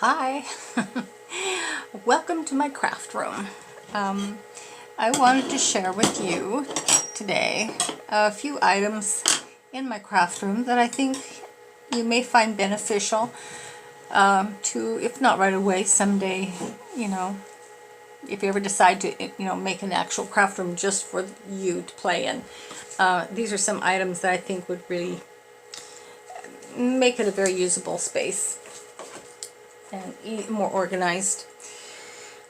Hi, welcome to my craft room. I wanted to share with you today a few items in my craft room that I think you may find beneficial to, if not right away, someday, if you ever decide to, make an actual craft room just for you to play in. These are some items that I think would really make it a very usable space and more organized.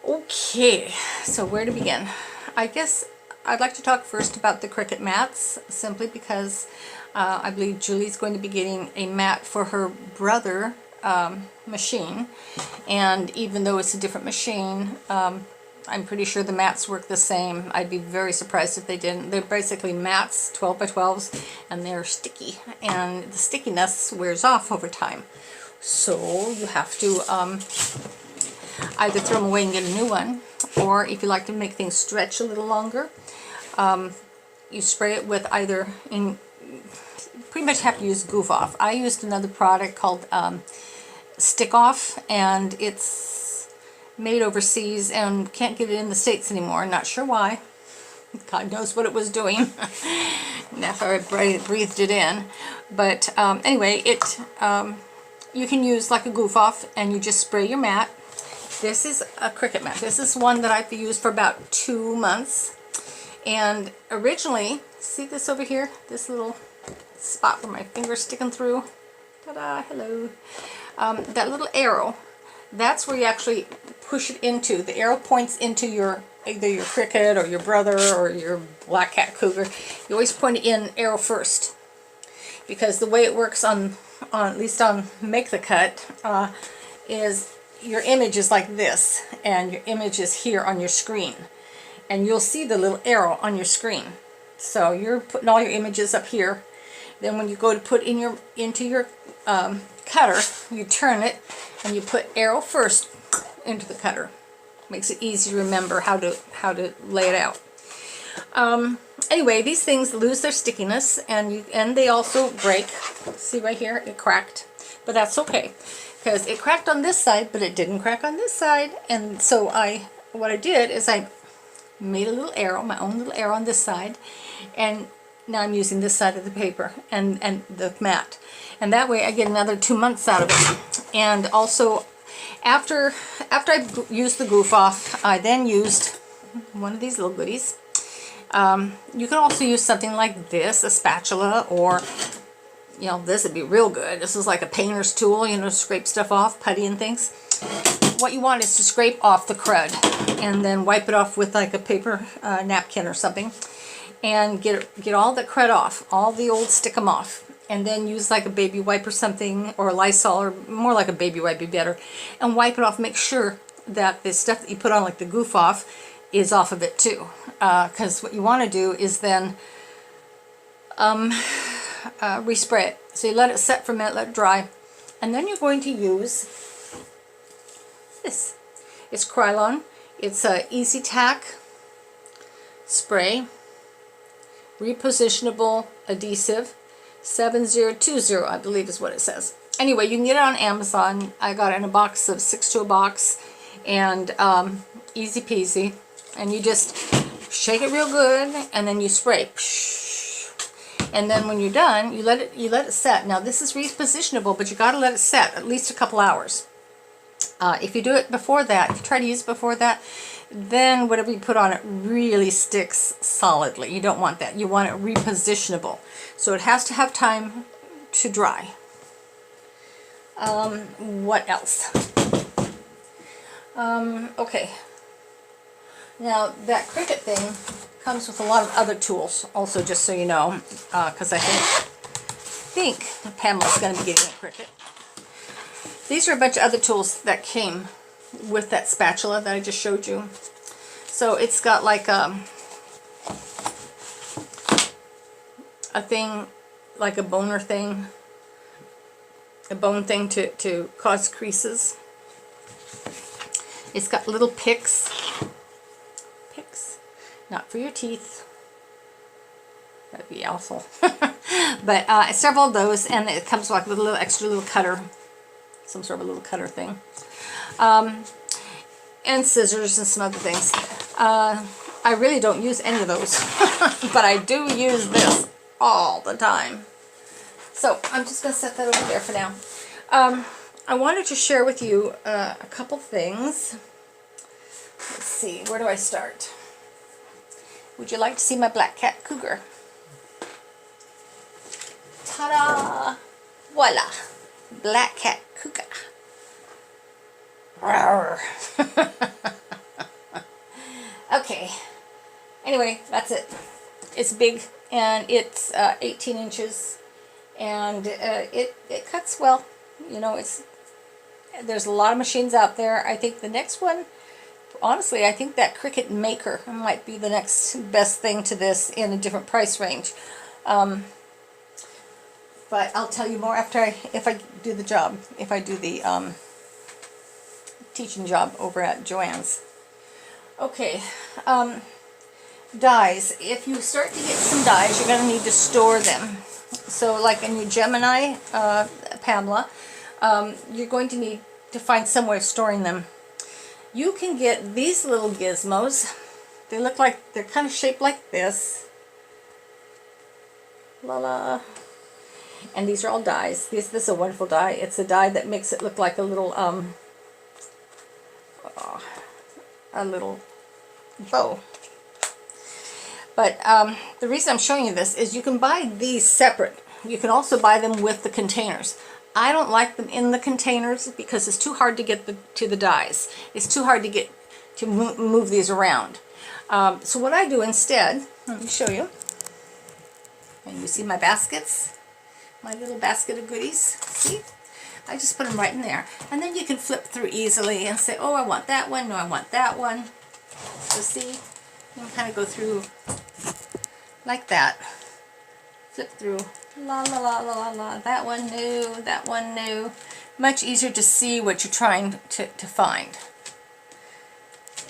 Okay, so where to begin? I guess I'd like to talk first about the Cricut mats, simply because I believe Julie's going to be getting a mat for her brother machine, and even though it's a different machine, I'm pretty sure the mats work the same. I'd be very surprised if they didn't. They're basically mats, 12 by 12s, and they're sticky, and the stickiness wears off over time. So you have to either throw them away and get a new one, or if you like to make things stretch a little longer, you spray it with either, pretty much have to use Goof Off. I used another product called Stick Off, and it's made overseas and can't get it in the States anymore. Not sure why. God knows what it was doing after I breathed it in. But anyway, you can use like a Goof Off, and you just spray your mat. This is a Cricut mat. This is one that I've used for about 2 months. And originally, see this over here? This little spot where my finger's sticking through. Ta-da, hello. That little arrow, that's where you actually push it into. The arrow points into either your Cricut or your brother or your black cat cougar. You always point it in arrow first, because the way it works at least on Make the Cut, is your image is like this, and your image is here on your screen, and you'll see the little arrow on your screen. So you're putting all your images up here. Then when you go to put into your cutter, you turn it and you put arrow first into the cutter. Makes it easy to remember how to lay it out. Anyway, these things lose their stickiness, and they also break. See right here, it cracked, but that's okay, because it cracked on this side, but it didn't crack on this side. And so what I did is I made a little arrow, my own little arrow on this side, and now I'm using this side of the paper and the mat, and that way I get another 2 months out of it. And also, after I used the Goof Off, I then used one of these little goodies. You can also use something like this, a spatula, or this would be real good. This is like a painter's tool, to scrape stuff off, putty and things. What you want is to scrape off the crud and then wipe it off with like a paper napkin or something, and get all the crud off, all the old stick 'em off, and then use like a baby wipe or something, or a Lysol, or more like a baby wipe would be better, and wipe it off. Make sure that the stuff that you put on, like the Goof Off, is off of it too, because what you want to do is then respray it. So you let it set for a minute, let it dry, and then you're going to use this. It's Krylon. It's a Easy Tack spray, repositionable adhesive, 7020, I believe is what it says. Anyway, you can get it on Amazon. I got it in a box of 6 to a box, and easy peasy. And you just shake it real good, and then you spray. And then when you're done, you let it set. Now this is repositionable, but you got to let it set at least a couple hours. If you do it before that, if you try to use it before that, then whatever you put on it really sticks solidly. You don't want that. You want it repositionable. So it has to have time to dry. What else? Okay. Now that Cricut thing comes with a lot of other tools also, just so you know, because I think Pamela's going to be getting a Cricut. These are a bunch of other tools that came with that spatula that I just showed you. So it's got like a thing, like a boner thing, a bone thing to cause creases. It's got little picks, not for your teeth. That'd be awful. But several of those, and it comes with like a little extra little cutter some sort of a little cutter thing. And scissors and some other things. I really don't use any of those, but I do use this all the time. So I'm just going to set that over there for now. I wanted to share with you a couple things. Let's see, where do I start? Would you like to see my black cat cougar? Ta-da! Voila! Black cat cougar. Okay, anyway, that's it. It's big, and it's 18 inches, and it cuts well. You know, there's a lot of machines out there. I think the next one, honestly, I think that Cricut Maker might be the next best thing to this in a different price range. But I'll tell you more after if I do the job, if I do the teaching job over at Joann's. Okay, dies. If you start to get some dies, you're going to need to store them. So like in your Gemini, Pamela, you're going to need to find some way of storing them. You can get these little gizmos. They look like, they're kind of shaped like this. La la. And these are all dies. This is a wonderful die. It's a die that makes it look like a little bow. But the reason I'm showing you this is you can buy these separate. You can also buy them with the containers. I don't like them in the containers because it's too hard to get to the dies. It's too hard to get to move these around. So what I do instead, let me show you. And you see my baskets? My little basket of goodies. See? I just put them right in there. And then you can flip through easily and say, oh, I want that one. No, I want that one. So see? You can kind of go through like that. Flip through. La la la la la la. That one new. That one new. Much easier to see what you're trying to find.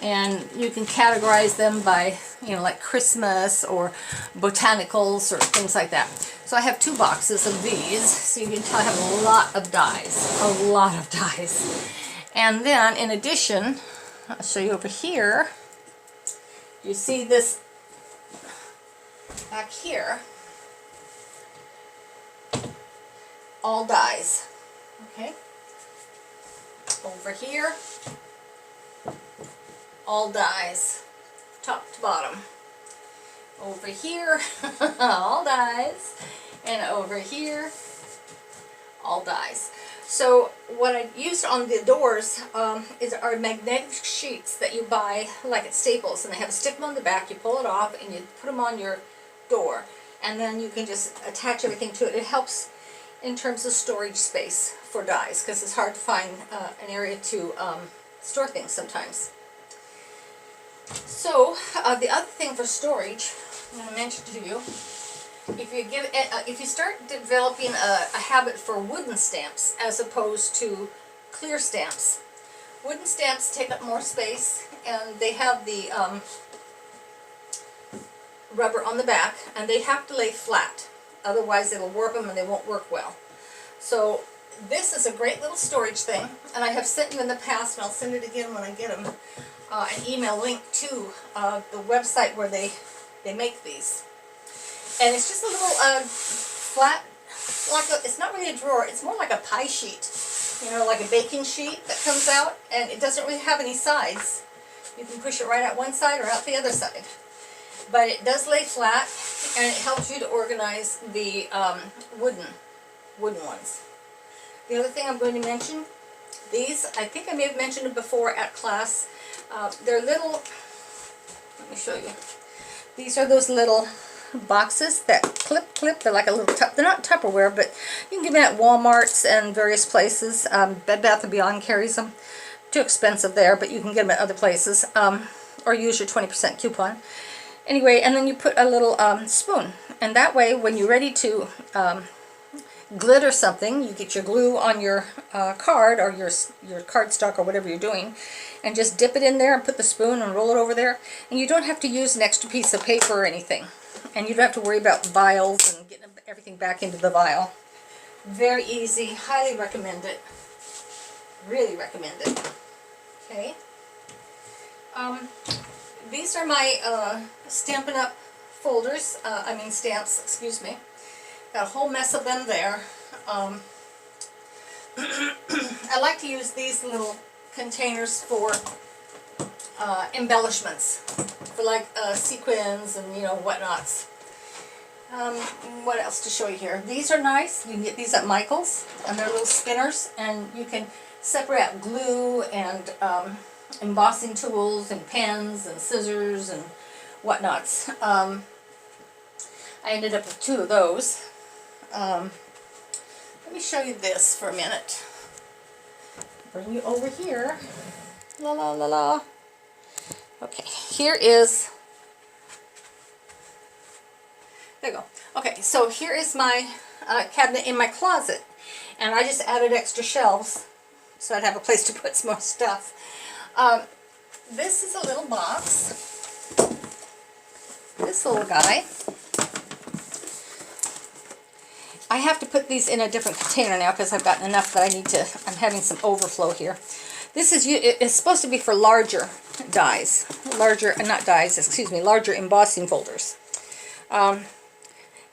And you can categorize them by, you know, like Christmas or botanicals or things like that. So I have 2 boxes of these, so you can tell I have a lot of dies. A lot of dies. And then, in addition, I'll show you over here. You see this back here. All dies. Okay? Over here. All dies, top to bottom. Over here, all dies, and over here, all dies. So what I used on the doors are magnetic sheets that you buy like at Staples, and they have a stick on the back. You pull it off and you put them on your door, and then you can just attach everything to it. It helps in terms of storage space for dies because it's hard to find an area to store things sometimes. So the other thing for storage, I'm going to mention to you, if you start developing a habit for wooden stamps as opposed to clear stamps, wooden stamps take up more space, and they have the rubber on the back, and they have to lay flat, otherwise it'll warp them and they won't work well. So this is a great little storage thing, and I have sent you in the past, and I'll send it again when I get them, an email link to the website where they make these. And it's just a little flat, it's not really a drawer, it's more like a pie sheet, you know, like a baking sheet that comes out, and it doesn't really have any sides. You can push it right out one side or out the other side. But it does lay flat, and it helps you to organize the wooden ones. The other thing I'm going to mention, these, I think I may have mentioned it before at class. They're little, let me show you. These are those little boxes that clip. They're like a little, they're not Tupperware, but you can get them at Walmart's and various places. Bed Bath & Beyond carries them. Too expensive there, but you can get them at other places. Or use your 20% coupon. Anyway, and then you put a little spoon. And that way, when you're ready to glitter something, you get your glue on your card or your cardstock or whatever you're doing, and just dip it in there and put the spoon and roll it over there, and you don't have to use an extra piece of paper or anything, and you don't have to worry about vials and getting everything back into the vial. Very easy. Highly recommend it. Really recommended. Okay. These are my Stampin' Up! Folders, stamps, excuse me. Got a whole mess of them there. I like to use these little containers for embellishments, for like sequins and whatnots. What else to show you here? These are nice. You can get these at Michael's, and they're little spinners, and you can separate out glue and embossing tools and pens and scissors and whatnots. I ended up with 2 of those. Let me show you this for a minute. Bring you over here. La la la la. Okay, here is, there you go. Okay, so here is my cabinet in my closet, and I just added extra shelves so I'd have a place to put some more stuff. This is a little box. This little guy. I have to put these in a different container now because I've gotten enough that I need to, I'm having some overflow here. This is, it's supposed to be for larger dies, larger embossing folders.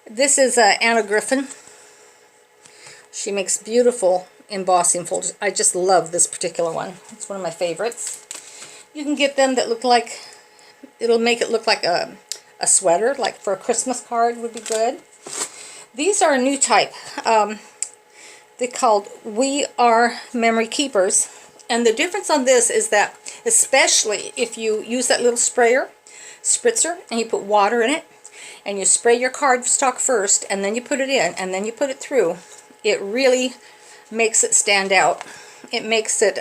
This is Anna Griffin. She makes beautiful embossing folders. I just love this particular one. It's one of my favorites. You can get them that look like, it'll make it look like a sweater, like for a Christmas card would be good. These are a new type. They're called We Are Memory Keepers. And the difference on this is that, especially if you use that little spritzer, and you put water in it, and you spray your cardstock first, and then you put it in, and then you put it through, it really makes it stand out. It makes it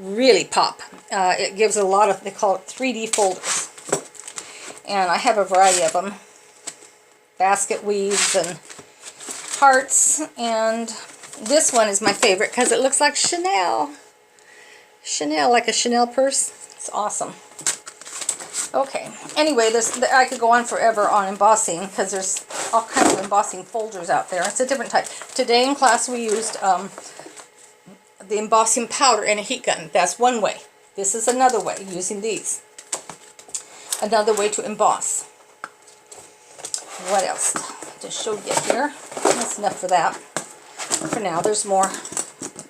really pop. It gives a lot of, they call it 3D folders. And I have a variety of them. Basket weaves and hearts, and this one is my favorite because it looks like Chanel, like a Chanel purse. It's awesome. Okay, anyway, I could go on forever on embossing because there's all kinds of embossing folders out there. It's a different type. Today in class we used the embossing powder and a heat gun. That's one way. This is another way, using these. Another way to emboss. What else to show you here? That's enough for that. For now, there's more.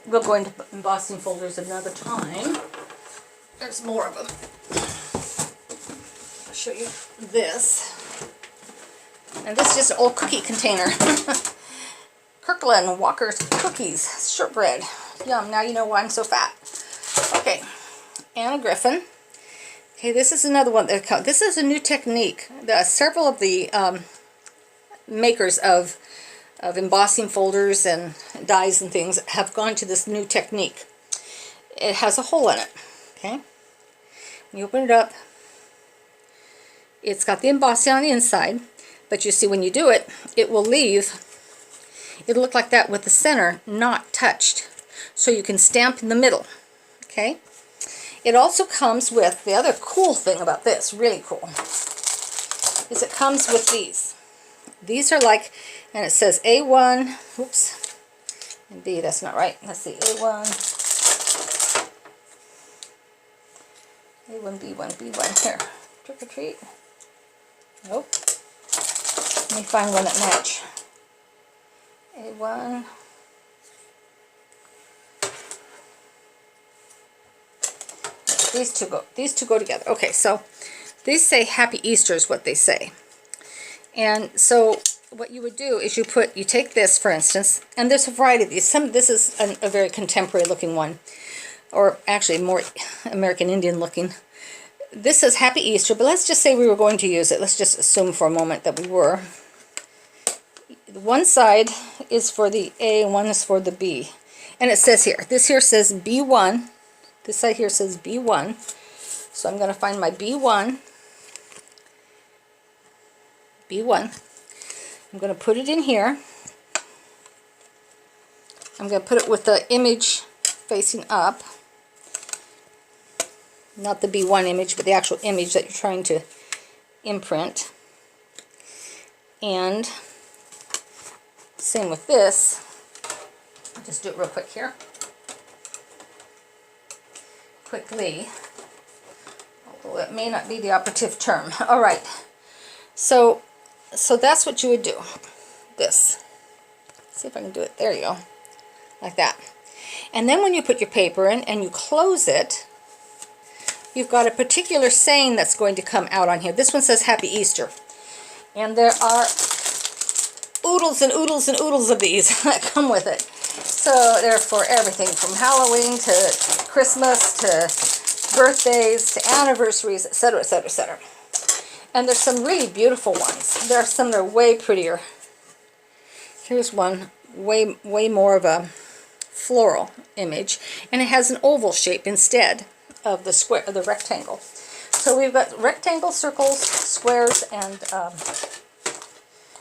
We'll go into embossing folders another time. There's more of them. I'll show you this. And this is just an old cookie container. Kirkland Walker's Cookies, shortbread. Yum, now you know why I'm so fat. Okay, Anna Griffin. Okay, this is another one. This is a new technique. Several of the makers of embossing folders and dies and things have gone to this new technique. It has a hole in it. Okay, when you open it up, it's got the embossing on the inside, but you see when you do it, it will leave, it'll look like that with the center not touched, so you can stamp in the middle. Okay, it also comes with, the other cool thing about this, really cool, is it comes with these. These are like, and it says A1, oops, and B, that's not right. Let's see, A1, B1, B1, here, trick or treat. Nope. Let me find one that match. A1. These two go together. Okay, so these say Happy Easter is what they say. And so what you would do is you take this, for instance, and there's a variety of these. This is a very contemporary looking one, or actually more American Indian looking. This says Happy Easter, but let's just say we were going to use it. Let's just assume for a moment that we were. One side is for the A and one is for the B. And it says here, this here says B1. This side here says B1. So I'm going to find my B1. I'm going to put it in here. I'm going to put it with the image facing up. Not the B1 image, but the actual image that you're trying to imprint. And same with this. I'll just do it real quick here. quickly, although it may not be the operative term. All right, so that's what you would do. This. See if I can do it. There you go, like that. And then when you put your paper in and you close it, you've got a particular saying that's going to come out on here. This one says Happy Easter. And there are oodles and oodles and oodles of these that come with it. So they're for everything from Halloween to Christmas to birthdays to anniversaries, etc., etc., etc. And there's some really beautiful ones. There are some that are way prettier. Here's one, way more of a floral image, and it has an oval shape instead of the square, the rectangle. So we've got rectangle, circles, squares, and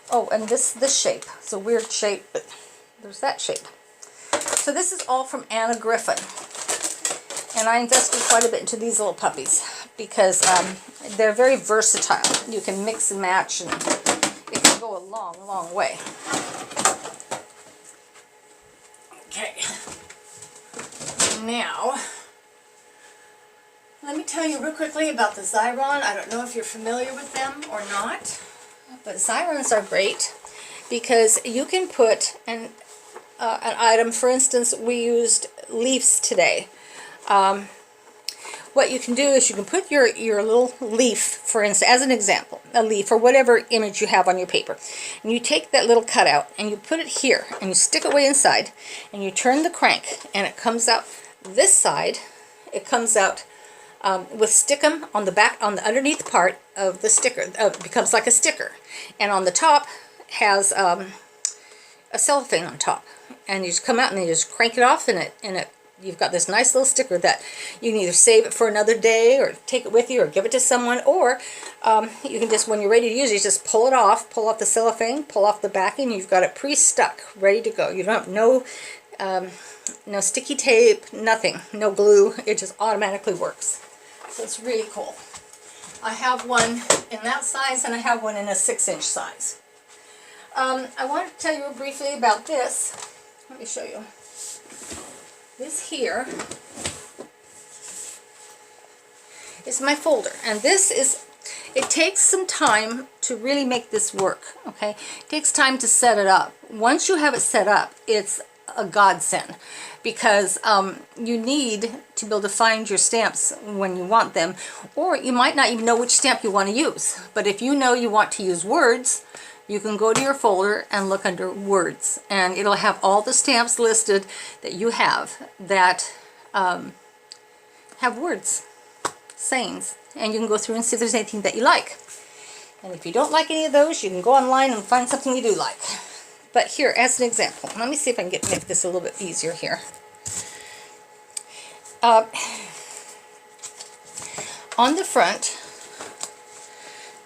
oh, and this shape. It's a weird shape, but there's that shape. So this is all from Anna Griffin, and I invested quite a bit into these little puppies because they're very versatile. You can mix and match, and it can go a long, long way. Okay, now let me tell you real quickly about the Xyron. I don't know if you're familiar with them or not, but Xyrons are great because you can put an item. For instance, we used leaves today. What you can do is you can put your little leaf, for instance, as an example, a leaf or whatever image you have on your paper, and you take that little cutout and you put it here and you stick it way inside and you turn the crank and it comes out this side. It comes out with stickum on the back, on the underneath part of the sticker. It becomes like a sticker, and on the top has a cellophane on top, and you just come out and you just crank it off, and you've got this nice little sticker that you can either save it for another day or take it with you or give it to someone, or you can just, when you're ready to use it, you just pull it off, pull off the cellophane, pull off the backing, you've got it pre-stuck, ready to go. You don't have no sticky tape, nothing, no glue. It just automatically works. So it's really cool. I have one in that size and I have one in a 6-inch size. I wanted to tell you briefly about this. Let me show you. This here is my folder, and this is, it takes some time to really make this work, okay? It takes time to set it up. Once you have it set up, it's a godsend, because you need to be able to find your stamps when you want them, or you might not even know which stamp you want to use. But if you know you want to use words, you can go to your folder and look under words, and it'll have all the stamps listed that you have that have words, sayings, and you can go through and see if there's anything that you like. And if you don't like any of those, you can go online and find something you do like. But here, as an example, let me see if I can make this a little bit easier here. On the front,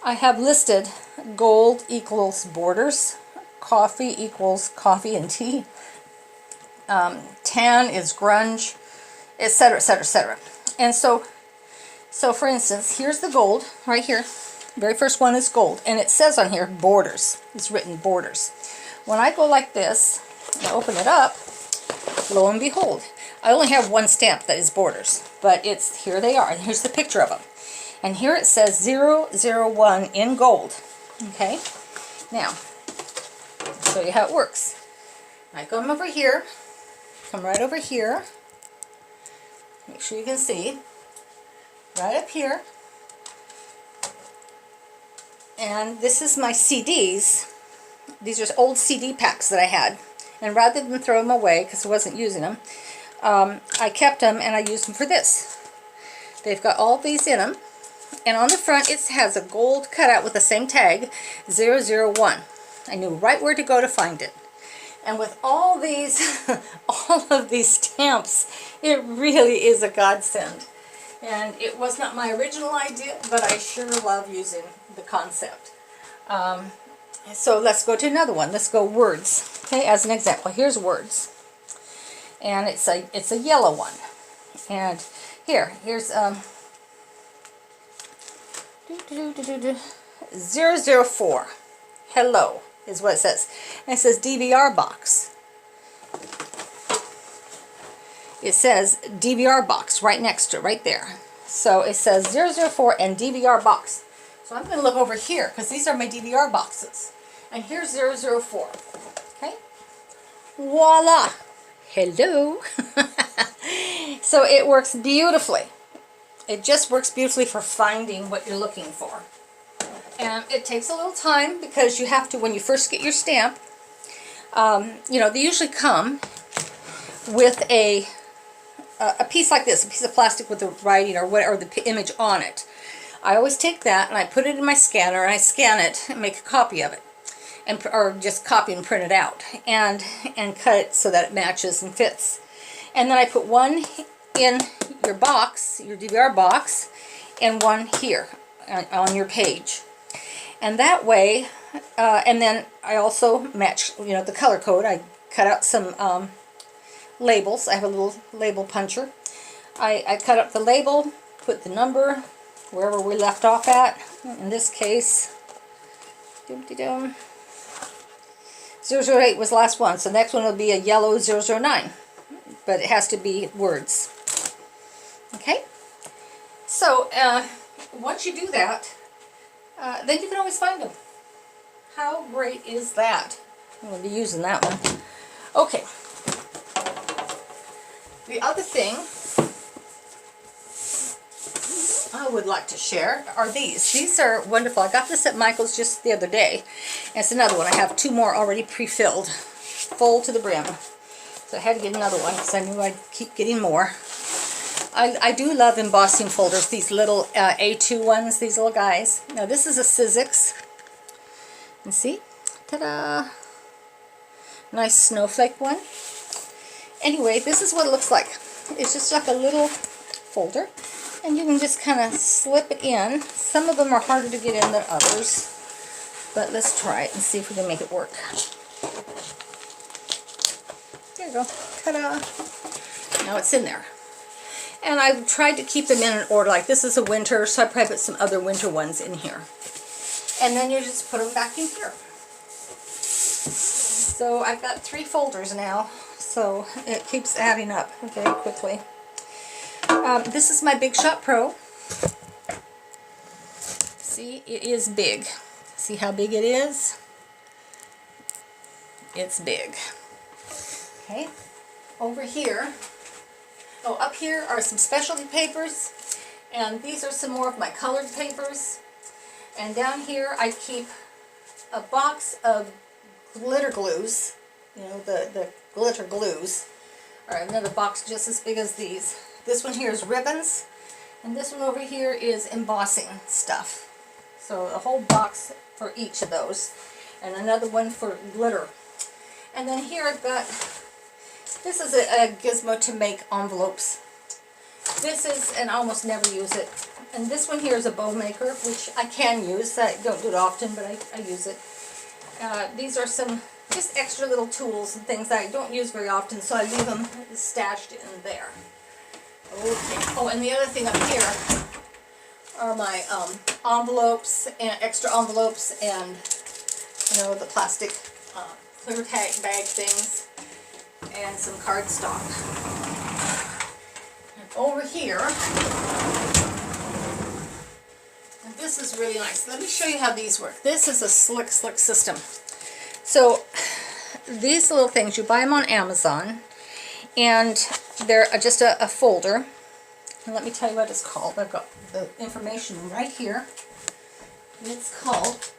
I have listed gold equals borders, coffee equals coffee and tea, tan is grunge, etc., etc., etc. And so for instance, here's the gold right here. Very first one is gold, and it says on here borders. It's written borders. When I go like this and open it up, lo and behold, I only have one stamp that is borders, but it's, here they are, and here's the picture of them. And here it says 001 in gold. Okay, now I'll show you how it works. I come over here, come right over here, make sure you can see, right up here, and this is my CDs. These are old CD packs that I had, and rather than throw them away because I wasn't using them, I kept them and I used them for this. They've got all these in them, and on the front it has a gold cutout with the same tag, 001. I knew right where to go to find it. And with all these, all of these stamps, it really is a godsend. And it was not my original idea, but I sure love using the concept. So let's go to another one. Let's go words. Okay, as an example, here's words, and it's a yellow one. And here's 004. Hello is what it says, and it says DVR box. it says DVR box right next to it, right there. So it says 004 and DVR box. So I'm going to look over here because these are my DVR boxes. And here's 004. Okay? Voila! Hello! So it works beautifully. It just works beautifully for finding what you're looking for. And it takes a little time because you have to, when you first get your stamp, you know, they usually come with a piece like this, a piece of plastic with the writing or whatever, the image on it. I always take that and I put it in my scanner and I scan it and make a copy of it, and or just copy and print it out and cut it so that it matches and fits. And then I put one in your box, your DVR box, and one here on your page. And that way, and then I also match, you know, the color code. I cut out some labels. I have a little label puncher. I cut up the label, put the number wherever we left off at. In this case, 008 was the last one. So the next one will be a yellow 009. But it has to be words. Okay? So, once you do that, then you can always find them. How great is that? I'm going to be using that one. Okay. The other thing I would like to share are these. These are wonderful. I got this at Michael's just the other day. And it's another one. I have two more already pre-filled, full to the brim. So I had to get another one because I knew I'd keep getting more. I do love embossing folders, these little A2 ones, these little guys. Now this is a Sizzix. And see? Ta-da! Nice snowflake one. Anyway, this is what it looks like. It's just like a little folder. And you can just kind of slip it in. Some of them are harder to get in than others. But let's try it and see if we can make it work. There you go. Ta-da! Now it's in there. And I've tried to keep them in an order. Like this is a winter, so I probably put some other winter ones in here. And then you just put them back in here. So I've got 3 folders now, so it keeps adding up very quickly. This is my Big Shot Pro. See, it is big. See how big it is? It's big. Okay, over here, oh, up here are some specialty papers, and these are some more of my colored papers. And down here I keep a box of glitter glues, you know, the glitter glues. Alright, another box just as big as these. This one here is ribbons, and this one over here is embossing stuff. So a whole box for each of those, and another one for glitter. And then here I've got, this is a gizmo to make envelopes. This is, and I almost never use it. And this one here is a bow maker, which I can use. I don't do it often, but I use it. These are some just extra little tools and things that I don't use very often, so I leave them stashed in there. Okay. Oh, and the other thing up here are my envelopes, and extra envelopes, and you know, the plastic clear tag bag things, and some cardstock. And over here, and this is really nice. Let me show you how these work. This is a slick system. So these little things, you buy them on Amazon, and they're just a folder. And let me tell you what it's called. I've got the information right here. It's called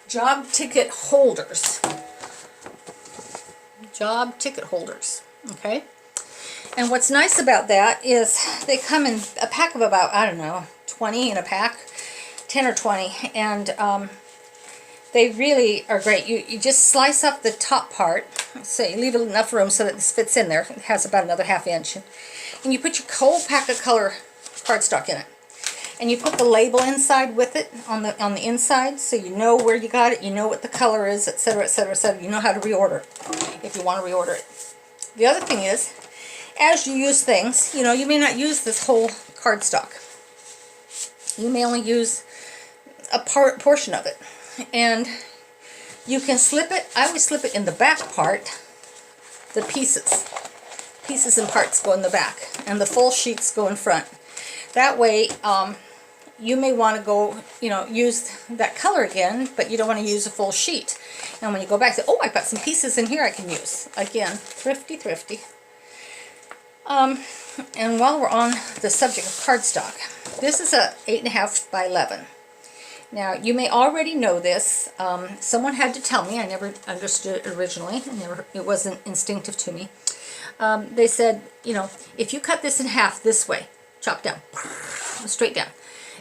Job Ticket Holders. Job Ticket Holders. Okay? And what's nice about that is they come in a pack of about, I don't know, 20 in a pack, 10 or 20, and they really are great. You just slice up the top part, so you leave enough room so that this fits in there. It has about another ½ inch. And you put your whole pack of color cardstock in it. And you put the label inside with it, on the inside, so you know where you got it, you know what the color is, etc., etc., etc. You know how to reorder it, if you want to reorder it. The other thing is, as you use things, you know, you may not use this whole cardstock. You may only use a portion of it. And you can slip it, I always slip it in the back part, the pieces and parts go in the back, and the full sheets go in front. That way, you may want to go, use that color again, but you don't want to use a full sheet. And when you go back, say, oh, I've got some pieces in here I can use. Again, thrifty, thrifty. And while we're on the subject of cardstock, this is a 8.5 by 11. Now, you may already know this. Someone had to tell me. I never understood it originally. It wasn't instinctive to me. They said, if you cut this in half this way, chop down, straight down,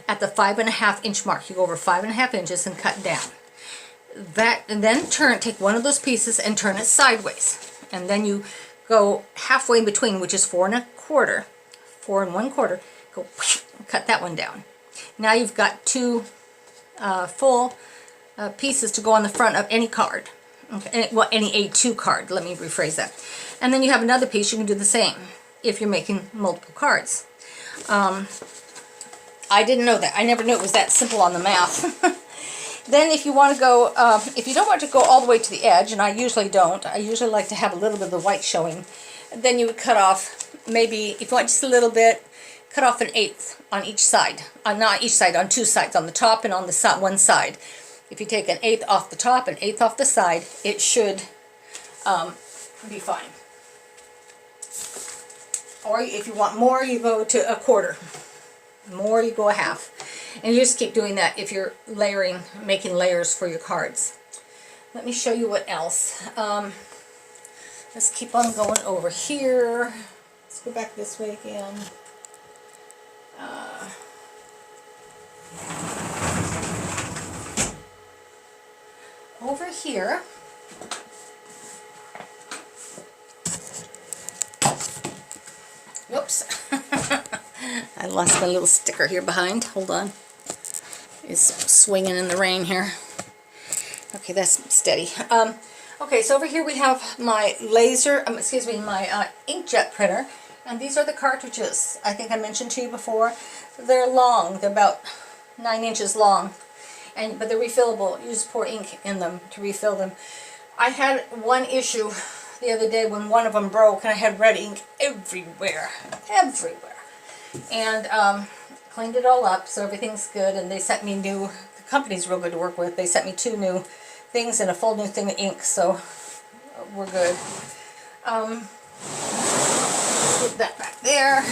at the 5.5 inch mark, you go over 5.5 inches and cut down. And then take one of those pieces and turn it sideways. And then you go halfway in between, which is 4 1/4, go cut that one down. Now you've got two full pieces to go on the front of any card. Okay, well, any A2 card, let me rephrase that. And then you have another piece, you can do the same if you're making multiple cards. I didn't know that. I never knew it was that simple on the math. Then if you want to go, if you don't want to go all the way to the edge, and I usually don't, I usually like to have a little bit of the white showing, then you would cut off, maybe, if you want just a little bit, cut off 1/8 on each side. Not each side, on two sides, on the top and on the one side. If you take 1/8 off the top and 1/8 off the side, it should be fine. Or if you want more, you go to 1/4. More, you go 1/2. And you just keep doing that if you're layering, making layers for your cards. Let me show you what else. Let's keep on going over here. Let's go back this way again. Over here, whoops, I lost my little sticker here behind. Hold on. It's swinging in the rain here. Okay, that's steady. Okay, so over here we have my laser, my inkjet printer, and these are the cartridges. I think I mentioned to you before. They're long. They're about 9 inches long, but they're refillable. You just pour ink in them to refill them. I had one issue the other day when one of them broke, and I had red ink everywhere, and cleaned it all up, so everything's good. And they sent me the company's real good to work with. They sent me 2 new things and a full new thing of ink, so we're good. Put that back there,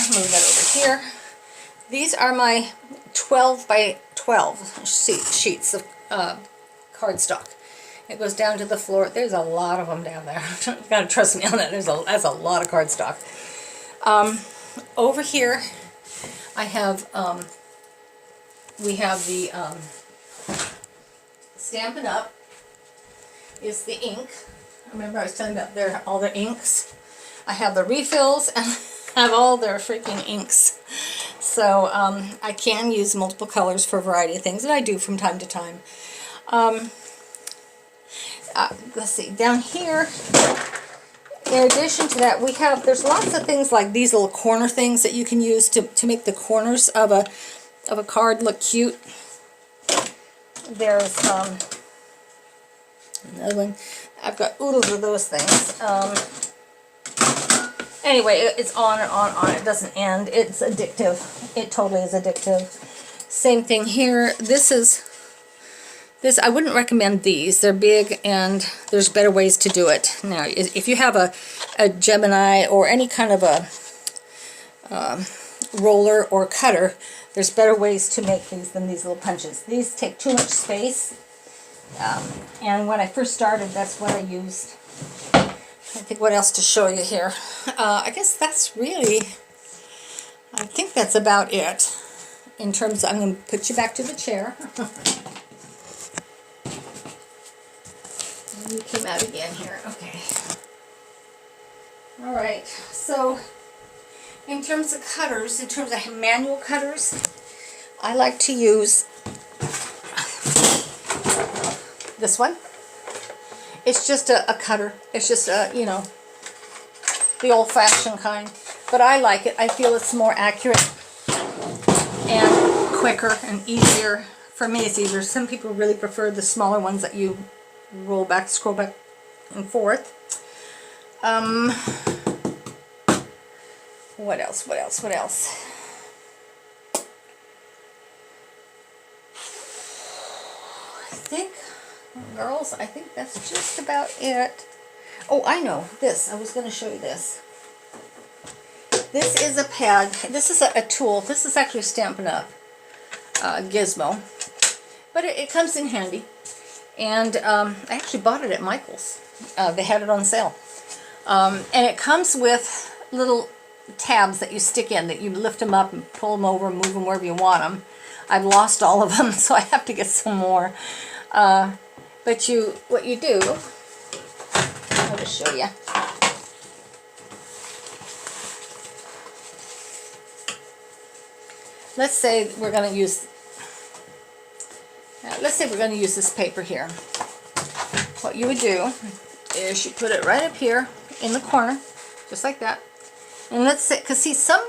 move that over here. These are my 12 by 12 sheets of cardstock. It goes down to the floor. There's a lot of them down there. You gotta trust me on that. That's a lot of cardstock. Over here, I have we have the Stampin' Up! Is the ink. Remember I was telling you about all their inks? I have the refills and I have all their freaking inks. So I can use multiple colors for a variety of things, and I do from time to time. Let's see, down here, in addition to that, there's lots of things like these little corner things that you can use to make the corners of a card look cute. There's another one. I've got oodles of those things. Anyway, it's on and on. It doesn't end. It's addictive. It totally is addictive. Same thing here. This, I wouldn't recommend these. They're big, and there's better ways to do it. Now, if you have a Gemini or any kind of a roller or cutter, there's better ways to make these than these little punches. These take too much space, and when I first started, that's what I used. I think what else to show you here. I guess that's really, I think that's about it. In terms of, I'm going to put you back to the chair. And you came out again here. Okay. Alright, so in terms of cutters, in terms of manual cutters, I like to use this one. It's just a cutter. It's just a, the old-fashioned kind. But I like it. I feel it's more accurate and quicker and easier. For me, it's easier. Some people really prefer the smaller ones that you roll back, scroll back, and forth. What else? What else? What else? I think, girls, I think that's just about it. Oh, I know this. I was going to show you this. This is a pad. This is a tool. This is actually Stampin' Up! Gizmo. But it comes in handy. And I actually bought it at Michael's. They had it on sale. And it comes with little tabs that you stick in, that you lift them up and pull them over and move them wherever you want them. I've lost all of them, so I have to get some more. But what you do, I'll just show you. Let's say we're going to use this paper here. What you would do is you put it right up here in the corner, just like that. And let's say, because see, some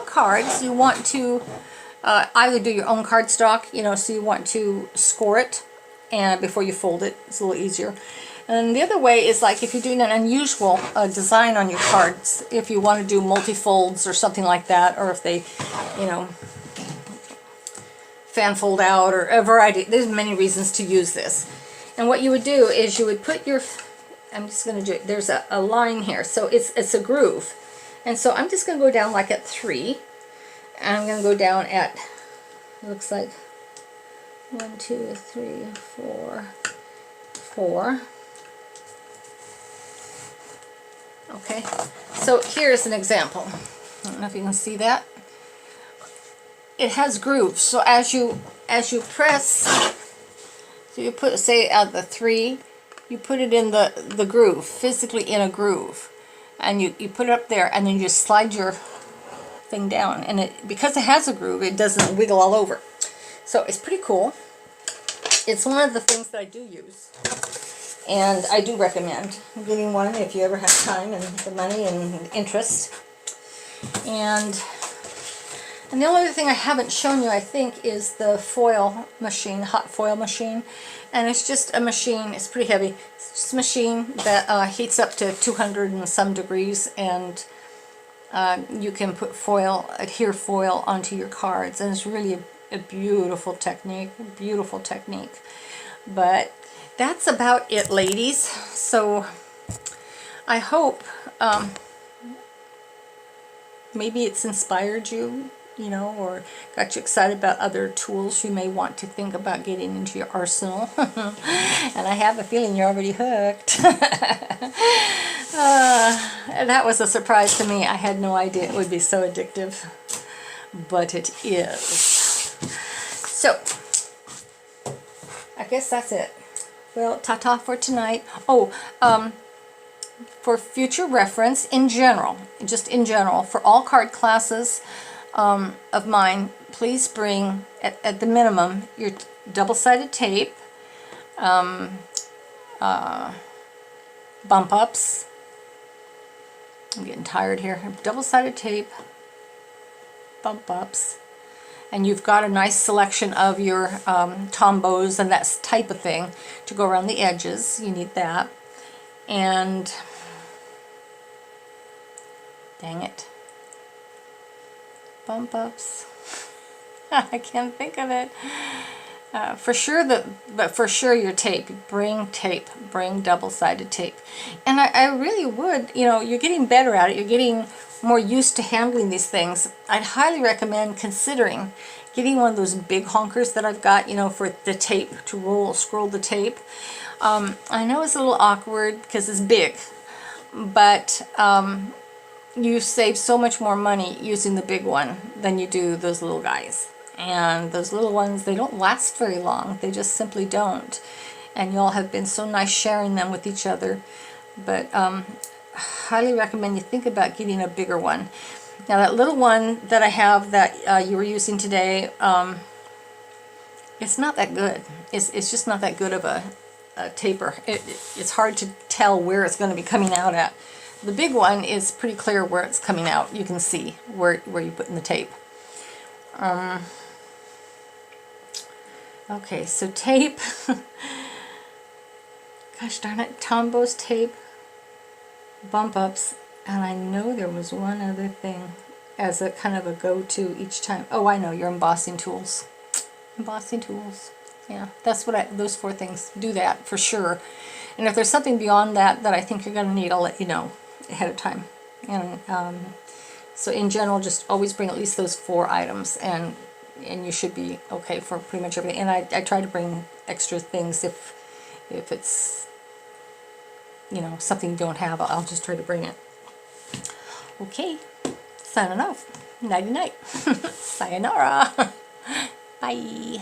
cards you want to either do your own cardstock, you know, so you want to score it and before you fold it. It's a little easier. And the other way is like if you're doing an unusual design on your cards, if you want to do multi-folds or something like that, or if they, you know, fan fold out, or a variety. There's many reasons to use this. And what you would do is you would put your, I'm just going to do it, there's a line here, so it's a groove. And so I'm just going to go down like at 3, and I'm going to go down at, it looks like 1, 2, 3, 4, 4. Okay, so here's an example. I don't know if you can see that. It has grooves, so as you press, so you put, say at the 3, you put it in the groove, physically in a groove, and you put it up there, and then you just slide your thing down, and because it has a groove, it doesn't wiggle all over. So it's pretty cool. It's one of the things that I do use, and I do recommend getting one if you ever have time and the money and interest. And the only other thing I haven't shown you, I think, is the foil machine, hot foil machine. And it's just a machine, it's pretty heavy. It's just a machine that heats up to 200 and some degrees, and you can put foil, adhere foil onto your cards. And it's really a beautiful technique, beautiful technique. But that's about it, ladies. So I hope maybe it's inspired you, you know, or got you excited about other tools you may want to think about getting into your arsenal. And I have a feeling you're already hooked. And that was a surprise to me. I had no idea it would be so addictive, but it is. So, I guess that's it. Well, ta-ta for tonight. Oh, for future reference, in general, just in general, for all card classes of mine, please bring, at the minimum, your double-sided tape, bump-ups. I'm getting tired here. Double-sided tape, bump-ups, and you've got a nice selection of your Tombows and that type of thing to go around the edges. You need that. And dang it, bump ups. I can't think of it. For sure but for sure your tape. Bring double-sided tape. And I really would, you know, you're getting better at it. You're getting more used to handling these things. I'd highly recommend considering getting one of those big honkers that I've got, you know, for the tape, to scroll the tape. I know it's a little awkward because it's big, but you save so much more money using the big one than you do those little guys. And those little ones, they don't last very long. They just simply don't. And y'all have been so nice sharing them with each other. But highly recommend you think about getting a bigger one. Now that little one that I have that you were using today, it's not that good. It's just not that good of a taper. It's hard to tell where it's going to be coming out at. The big one is pretty clear where it's coming out. You can see where you put in the tape. Okay, so tape. gosh darn it, Tombo's tape, bump ups, and I know there was one other thing as a kind of a go-to each time. Oh, I know, your embossing tools. Embossing tools. Yeah, that's what those 4 things, do that for sure. And if there's something beyond that that I think you're going to need, I'll let you know ahead of time. And so in general, just always bring at least those 4 items, and you should be okay for pretty much everything. And I try to bring extra things if it's, you know, something you don't have, I'll just try to bring it. Okay, signing off. Nighty night. Sayonara. Bye.